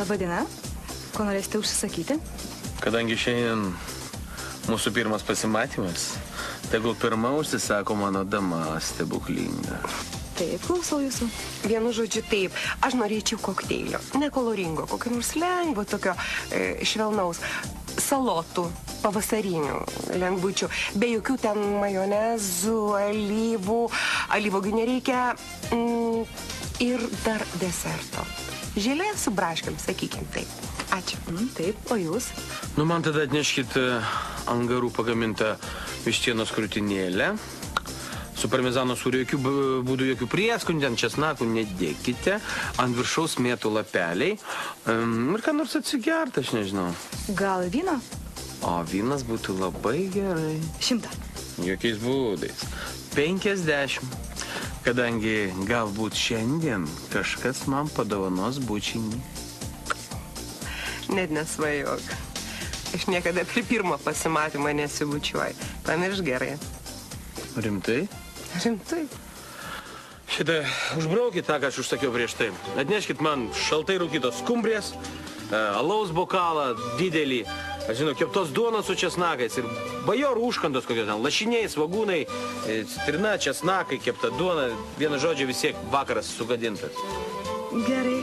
Labadiena. Ko norėsite užsisakyti? Kadangi šiandien mūsų pirmas pasimatymas, tegul pirma užsisako mano dama stebuklinga. Taip, klausau jūsų. Vienu žodžiu taip, aš norėčiau kokteilio, nekoloringo, kokio nors lengvo, tokio švelnaus, salotų, pavasarinių, lengvučių, be jokių ten majonezų, alyvogių nereikia ir dar deserto. Želė su braškėm, sakykim taip. Ačiū. Taip, o jūs? Nu, man tada atneškit angarų pagamintą vištienos krūtinėlę. Su parmezano sūriu jokių būdų, jokių prieskonių, ten česnakų nedėkite, ant viršaus mėtų lapeliai. Ir ką nors atsigert, aš nežinau. Gal vyno? O vynas būtų labai gerai. 100. Jokiais būdais. 50. Kadangi galbūt šiandien kažkas man padovanos bučinį. Net nesvajok. Aš niekada per pirmą pasimatymą nesibučiuoju. Pamirš gerai. Rimtai? Rimtai. Šitą užbraukit tą, ką aš užsakiau prieš tai. Atneškit man šaltai rūkytos skumbrės, alaus bokalą didelį, aš žinau, keptos duonos su česnakais ir bajorų užkandos kokios ten, lašiniai, svagūnai, citrina, česnakai, kepta duona, vienu žodžiu vis tiek vakaras sugadintas. Gerai,